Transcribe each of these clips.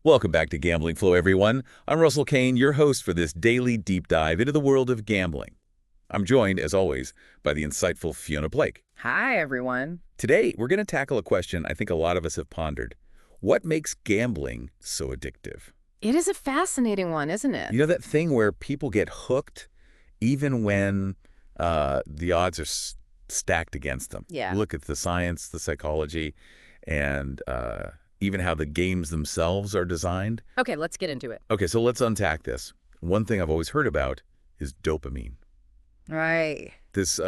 Welcome back to Gambling Flow, everyone. I'm Russell Kane, your host for this daily deep dive into the world of gambling. I'm joined, as always, by the insightful Fiona Blake. Hi, everyone. Today, we're going to tackle a question I think a lot of us have pondered. What makes gambling so addictive? It is a fascinating one, isn't it? You know that thing where people get hooked even when the odds are stacked against them? Yeah. Look at the science, the psychology, and even how the games themselves are designed. Okay, let's get into it. Okay, so let's unpack this. One thing I've always heard about is dopamine. Right. This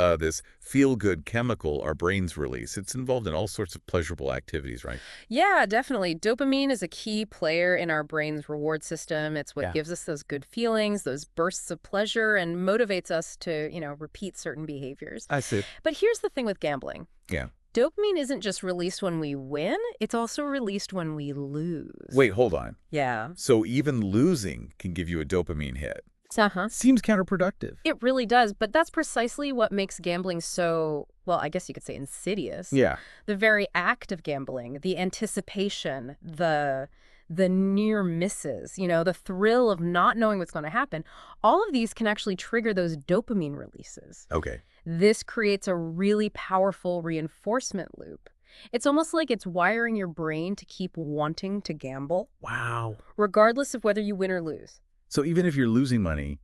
feel-good chemical our brains release. It's involved in all sorts of pleasurable activities, right? Yeah, definitely. Dopamine is a key player in our brain's reward system. It's what gives us those good feelings, those bursts of pleasure, and motivates us to, repeat certain behaviors. I see. But here's the thing with gambling. Yeah. Dopamine isn't just released when we win, it's also released when we lose. Wait, hold on. Yeah. So even losing can give you a dopamine hit. Uh-huh. Seems counterproductive. It really does, but that's precisely what makes gambling so, well, I guess you could say insidious. Yeah. The very act of gambling, the anticipation, the near misses, the thrill of not knowing what's going to happen, all of these can actually trigger those dopamine releases. Okay. This creates a really powerful reinforcement loop. It's almost like it's wiring your brain to keep wanting to gamble. Wow. Regardless of whether you win or lose. So even if you're losing money,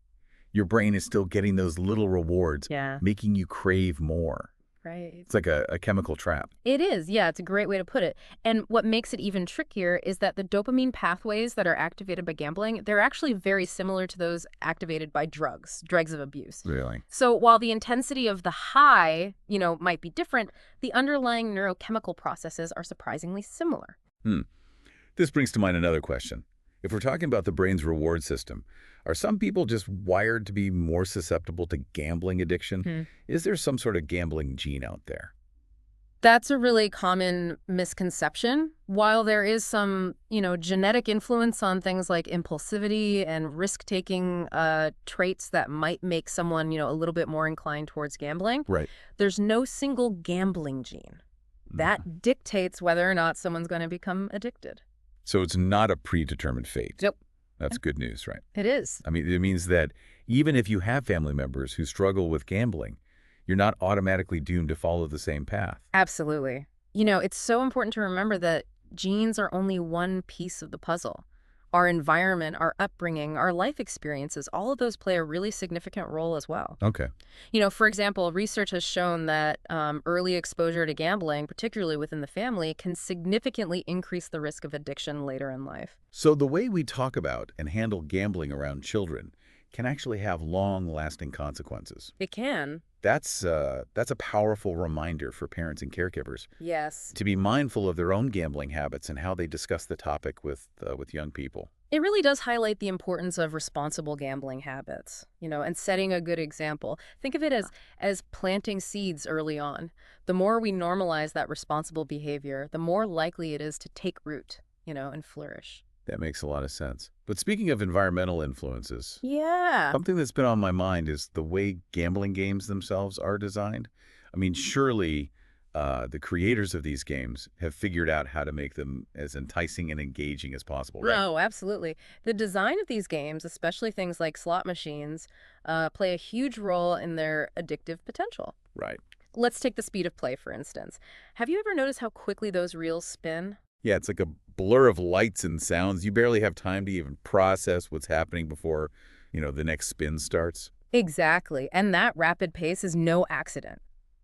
your brain is still getting those little rewards, making you crave more. Right. It's like a chemical trap. It is, yeah, it's a great way to put it. And what makes it even trickier is that the dopamine pathways that are activated by gambling, they're actually very similar to those activated by drugs of abuse. Really? So while the intensity of the high, might be different, the underlying neurochemical processes are surprisingly similar. This brings to mind another question. If we're talking about the brain's reward system, are some people just wired to be more susceptible to gambling addiction? Is there some sort of gambling gene out there? That's a really common misconception. While there is some, genetic influence on things like impulsivity and risk-taking traits that might make someone, a little bit more inclined towards gambling, Right. There's no single gambling gene. That dictates whether or not someone's going to become addicted. So it's not a predetermined fate. Nope. That's good news, right? It is. I mean, it means that even if you have family members who struggle with gambling, you're not automatically doomed to follow the same path. Absolutely. It's so important to remember that genes are only one piece of the puzzle. Our environment, our upbringing, our life experiences, all of those play a really significant role as well. Okay. For example, research has shown that early exposure to gambling, particularly within the family, can significantly increase the risk of addiction later in life. So the way we talk about and handle gambling around children can actually have long-lasting consequences. It can. That's a powerful reminder for parents and caregivers. Yes. To be mindful of their own gambling habits and how they discuss the topic with young people. It really does highlight the importance of responsible gambling habits, and setting a good example. Think of it as planting seeds early on. The more we normalize that responsible behavior, the more likely it is to take root, and flourish. That makes a lot of sense. But speaking of environmental influences, Yeah. something that's been on my mind is the way gambling games themselves are designed. I mean, surely the creators of these games have figured out how to make them as enticing and engaging as possible, right? No, absolutely. The design of these games, especially things like slot machines, play a huge role in their addictive potential. Right. Let's take the speed of play, for instance. Have you ever noticed how quickly those reels spin? Yeah, it's like a blur of lights and sounds. You barely have time to even process what's happening before, the next spin starts. Exactly. And that rapid pace is no accident.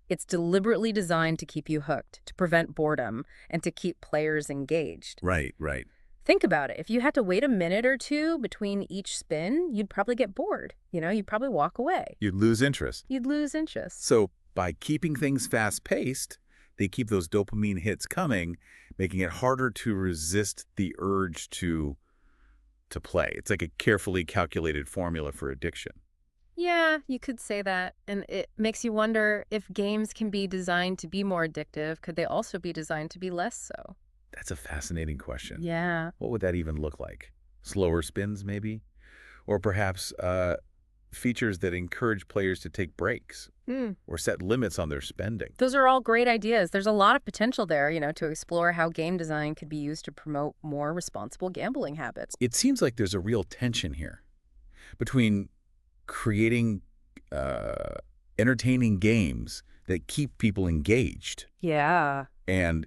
It's deliberately designed to keep you hooked, to prevent boredom, and to keep players engaged. Right, right. Think about it. If you had to wait a minute or two between each spin, you'd probably get bored. You'd probably walk away. You'd lose interest. You'd lose interest. So by keeping things fast-paced, they keep those dopamine hits coming, making it harder to resist the urge to play. It's like a carefully calculated formula for addiction. Yeah, you could say that. And it makes you wonder if games can be designed to be more addictive, could they also be designed to be less so? That's a fascinating question. Yeah. What would that even look like? Slower spins, maybe? Or perhaps features that encourage players to take breaks Hmm. or set limits on their spending. Those are all great ideas. There's a lot of potential there, to explore how game design could be used to promote more responsible gambling habits. It seems like there's a real tension here between creating uh, entertaining games that keep people engaged Yeah. and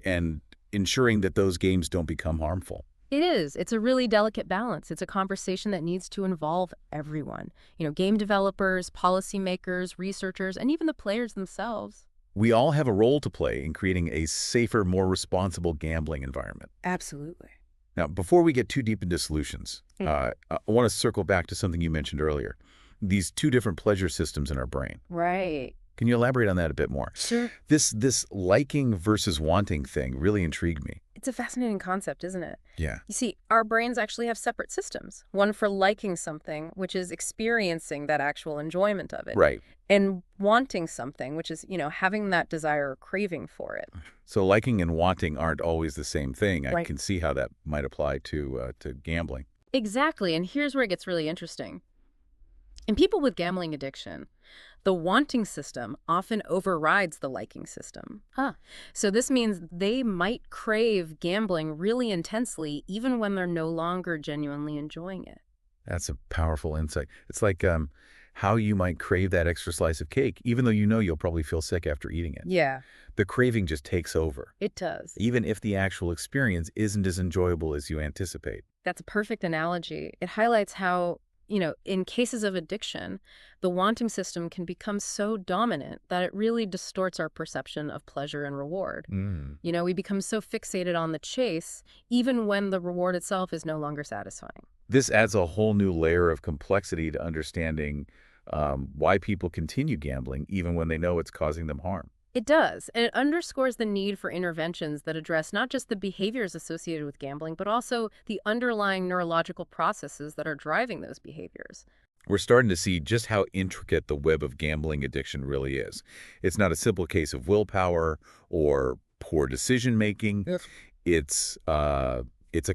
ensuring that those games don't become harmful. It is. It's a really delicate balance. It's a conversation that needs to involve everyone. Game developers, policymakers, researchers, and even the players themselves. We all have a role to play in creating a safer, more responsible gambling environment. Absolutely. Now, before we get too deep into solutions, I want to circle back to something you mentioned earlier. These two different pleasure systems in our brain. Right. Can you elaborate on that a bit more? Sure. This liking versus wanting thing really intrigued me. It's a fascinating concept, isn't it? Yeah. You see, our brains actually have separate systems. One for liking something, which is experiencing that actual enjoyment of it. Right. And wanting something, which is, having that desire or craving for it. So liking and wanting aren't always the same thing. I Right. can see how that might apply to gambling. Exactly. And here's where it gets really interesting. In people with gambling addiction, the wanting system often overrides the liking system. So this means they might crave gambling really intensely even when they're no longer genuinely enjoying it. That's a powerful insight. It's like how you might crave that extra slice of cake, even though you know you'll probably feel sick after eating it. Yeah, The craving just takes over, it does. even if the actual experience isn't as enjoyable as you anticipate. That's a perfect analogy. It highlights how, in cases of addiction, the wanting system can become so dominant that it really distorts our perception of pleasure and reward. Mm. We become so fixated on the chase, even when the reward itself is no longer satisfying. This adds a whole new layer of complexity to understanding why people continue gambling, even when they know it's causing them harm. It does, and it underscores the need for interventions that address not just the behaviors associated with gambling, but also the underlying neurological processes that are driving those behaviors. We're starting to see just how intricate the web of gambling addiction really is. It's not a simple case of willpower or poor decision-making. Yes. It's a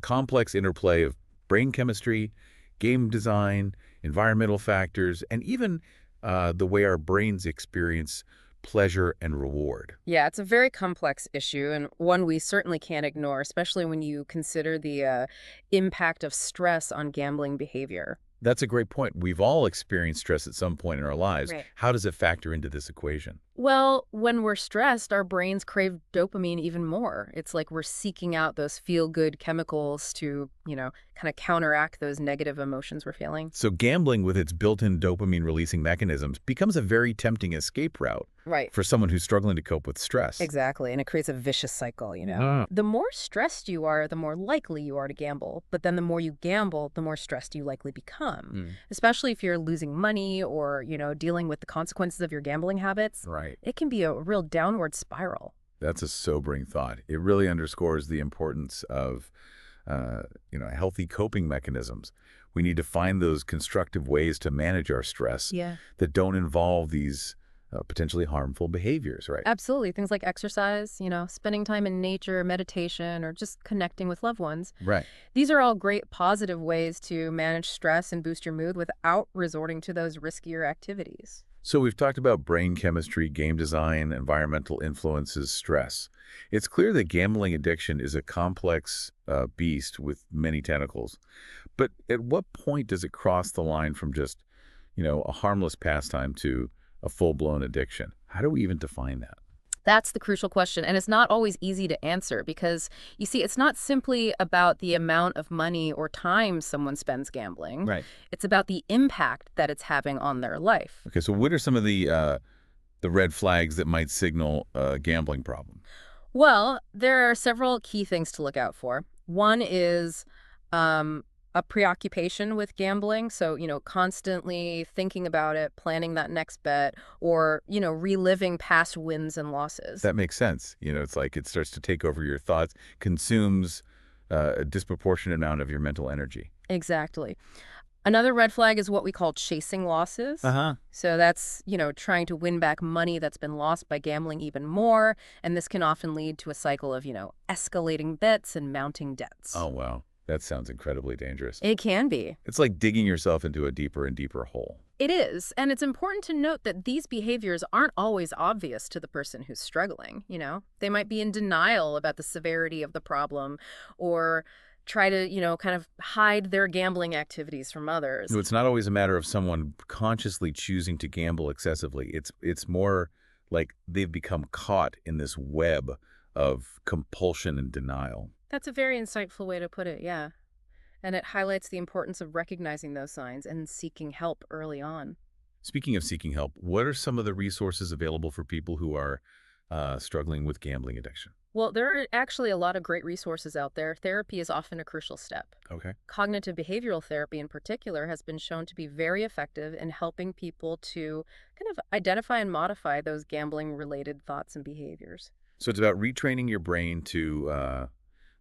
complex interplay of brain chemistry, game design, environmental factors, and even the way our brains experience pleasure and reward. Yeah, it's a very complex issue and one we certainly can't ignore, especially when you consider the impact of stress on gambling behavior. That's a great point. We've all experienced stress at some point in our lives. Right. How does it factor into this equation? Well, when we're stressed, our brains crave dopamine even more. It's like we're seeking out those feel-good chemicals to, kind of counteract those negative emotions we're feeling. So gambling with its built-in dopamine-releasing mechanisms becomes a very tempting escape route Right. for someone who's struggling to cope with stress. Exactly, and it creates a vicious cycle, Ah. The more stressed you are, the more likely you are to gamble. But then the more you gamble, the more stressed you likely become. Especially if you're losing money or, dealing with the consequences of your gambling habits. Right. It can be a real downward spiral. That's a sobering thought. It really underscores the importance of, healthy coping mechanisms. We need to find those constructive ways to manage our stress Yeah. that don't involve these potentially harmful behaviors, right? Absolutely. Things like exercise, spending time in nature, meditation, or just connecting with loved ones. Right. These are all great positive ways to manage stress and boost your mood without resorting to those riskier activities. So we've talked about brain chemistry, game design, environmental influences, stress. It's clear that gambling addiction is a complex beast with many tentacles. But at what point does it cross the line from just, a harmless pastime to a full-blown addiction? How do we even define that? That's the crucial question, and it's not always easy to answer because, you see, it's not simply about the amount of money or time someone spends gambling. Right. It's about the impact that it's having on their life. Okay, so what are some of the red flags that might signal a gambling problem? Well, there are several key things to look out for. One is a preoccupation with gambling. So, constantly thinking about it, planning that next bet, or, reliving past wins and losses. That makes sense. It's like it starts to take over your thoughts, consumes a disproportionate amount of your mental energy. Exactly. Another red flag is what we call chasing losses. Uh-huh. So that's, trying to win back money that's been lost by gambling even more. And this can often lead to a cycle of, escalating bets and mounting debts. Oh, wow. That sounds incredibly dangerous. It can be. It's like digging yourself into a deeper and deeper hole. It is, and it's important to note that these behaviors aren't always obvious to the person who's struggling, you know? They might be in denial about the severity of the problem or try to, kind of hide their gambling activities from others. It's not always a matter of someone consciously choosing to gamble excessively. It's more like they've become caught in this web of compulsion and denial. That's a very insightful way to put it, yeah. And it highlights the importance of recognizing those signs and seeking help early on. Speaking of seeking help, what are some of the resources available for people who are struggling with gambling addiction? Well, there are actually a lot of great resources out there. Therapy is often a crucial step. Okay. Cognitive behavioral therapy, in particular, has been shown to be very effective in helping people to kind of identify and modify those gambling related thoughts and behaviors. So it's about retraining your brain to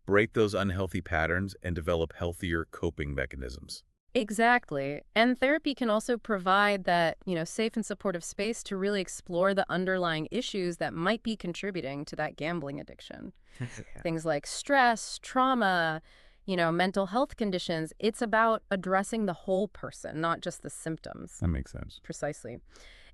break those unhealthy patterns and develop healthier coping mechanisms. Exactly. And therapy can also provide that, safe and supportive space to really explore the underlying issues that might be contributing to that gambling addiction. Yeah. Things like stress, trauma, mental health conditions. It's about addressing the whole person, not just the symptoms. That makes sense. Precisely.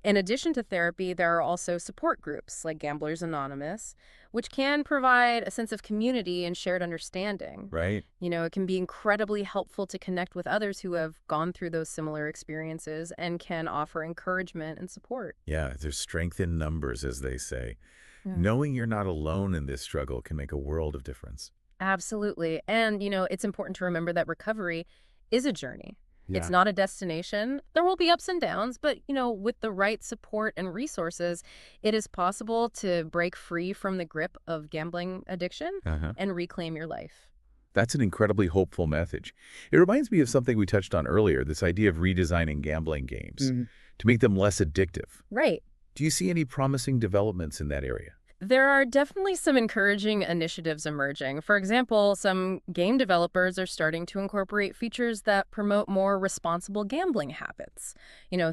In addition to therapy, there are also support groups like Gamblers Anonymous, which can provide a sense of community and shared understanding. Right. It can be incredibly helpful to connect with others who have gone through those similar experiences and can offer encouragement and support. Yeah, there's strength in numbers, as they say. Yeah. Knowing you're not alone in this struggle can make a world of difference. Absolutely. And, it's important to remember that recovery is a journey. It's Yeah. not a destination. There will be ups and downs, but, with the right support and resources, it is possible to break free from the grip of gambling addiction Uh-huh. and reclaim your life. That's an incredibly hopeful message. It reminds me of something we touched on earlier, this idea of redesigning gambling games to make them less addictive. Right. Do you see any promising developments in that area? There are definitely some encouraging initiatives emerging. For example, some game developers are starting to incorporate features that promote more responsible gambling habits.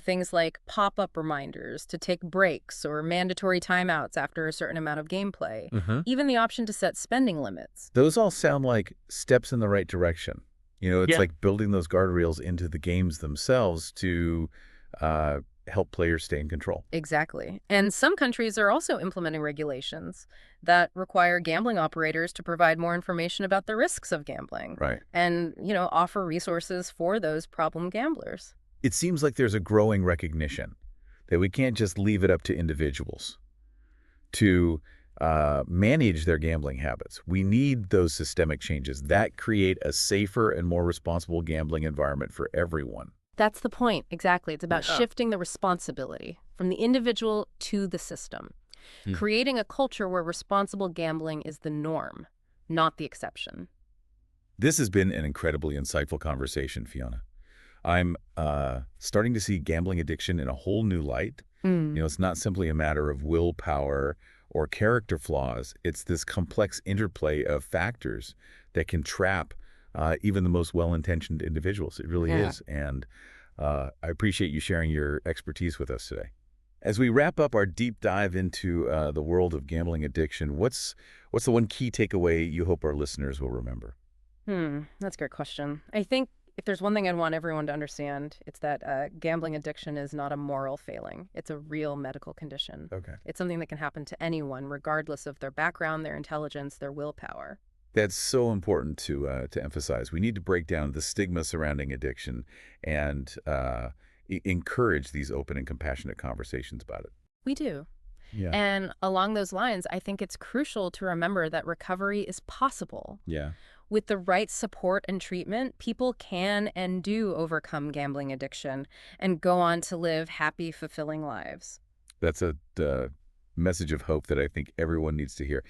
Things like pop-up reminders to take breaks or mandatory timeouts after a certain amount of gameplay. Even the option to set spending limits. Those all sound like steps in the right direction. It's Yeah. like building those guardrails into the games themselves to help players stay in control. Exactly. And some countries are also implementing regulations that require gambling operators to provide more information about the risks of gambling Right. and, offer resources for those problem gamblers. It seems like there's a growing recognition that we can't just leave it up to individuals to manage their gambling habits. We need those systemic changes that create a safer and more responsible gambling environment for everyone. That's the point. Exactly. It's about Yeah. shifting the responsibility from the individual to the system, creating a culture where responsible gambling is the norm, not the exception. This has been an incredibly insightful conversation, Fiona. I'm starting to see gambling addiction in a whole new light. It's not simply a matter of willpower or character flaws. It's this complex interplay of factors that can trap even the most well-intentioned individuals. It really Yeah. is. And I appreciate you sharing your expertise with us today. As we wrap up our deep dive into the world of gambling addiction, what's the one key takeaway you hope our listeners will remember? That's a great question. I think if there's one thing I'd want everyone to understand, it's that gambling addiction is not a moral failing. It's a real medical condition. Okay. It's something that can happen to anyone, regardless of their background, their intelligence, their willpower. That's so important to emphasize. We need to break down the stigma surrounding addiction and encourage these open and compassionate conversations about it. We do. Yeah. And along those lines, I think it's crucial to remember that recovery is possible. Yeah. With the right support and treatment, people can and do overcome gambling addiction and go on to live happy, fulfilling lives. That's a message of hope that I think everyone needs to hear.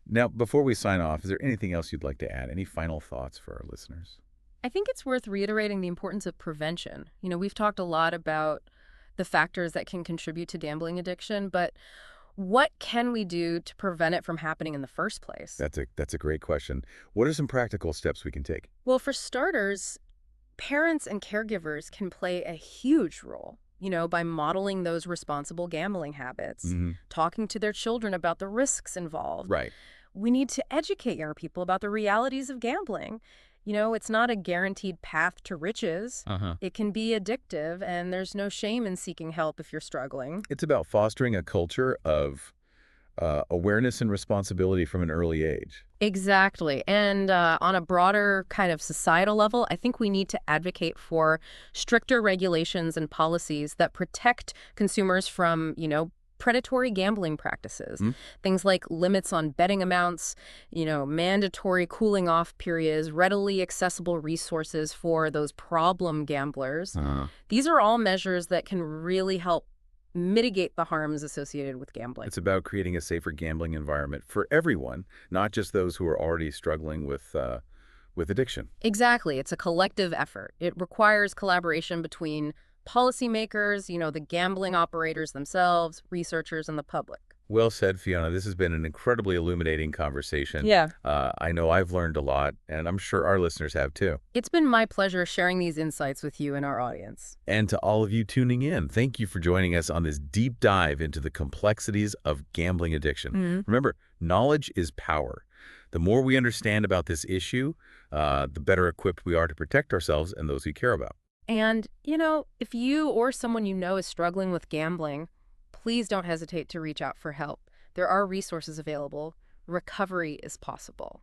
Now, before we sign off, is there anything else you'd like to add? Any final thoughts for our listeners? I think it's worth reiterating the importance of prevention. We've talked a lot about the factors that can contribute to gambling addiction, but what can we do to prevent it from happening in the first place? That's a great question. What are some practical steps we can take? Well, for starters, parents and caregivers can play a huge role, by modeling those responsible gambling habits, talking to their children about the risks involved. Right. we need to educate younger people about the realities of gambling. It's not a guaranteed path to riches. Uh-huh. It can be addictive, and there's no shame in seeking help if you're struggling. It's about fostering a culture of awareness and responsibility from an early age. Exactly. And on a broader kind of societal level, I think we need to advocate for stricter regulations and policies that protect consumers from, predatory gambling practices. Hmm? Things like limits on betting amounts, mandatory cooling off periods, readily accessible resources for those problem gamblers. Uh, These are all measures that can really help mitigate the harms associated with gambling. it's about creating a safer gambling environment for everyone, not just those who are already struggling with addiction. Exactly. It's a collective effort. It requires collaboration between policymakers, the gambling operators themselves, researchers, and the public. Well said, Fiona. This has been an incredibly illuminating conversation. Yeah. I know I've learned a lot, and I'm sure our listeners have too. It's been my pleasure sharing these insights with you and our audience. And to all of you tuning in, thank you for joining us on this deep dive into the complexities of gambling addiction. Remember, knowledge is power. The more we understand about this issue, the better equipped we are to protect ourselves and those we care about. And, if you or someone you know is struggling with gambling, please don't hesitate to reach out for help. There are resources available. Recovery is possible.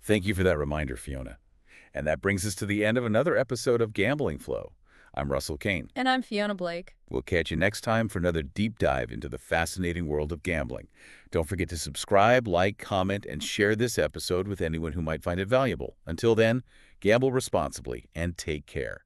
Thank you for that reminder, Fiona. And that brings us to the end of another episode of Gambling Flow. I'm Russell Kane. And I'm Fiona Blake. We'll catch you next time for another deep dive into the fascinating world of gambling. Don't forget to subscribe, like, comment, and share this episode with anyone who might find it valuable. Until then, gamble responsibly and take care.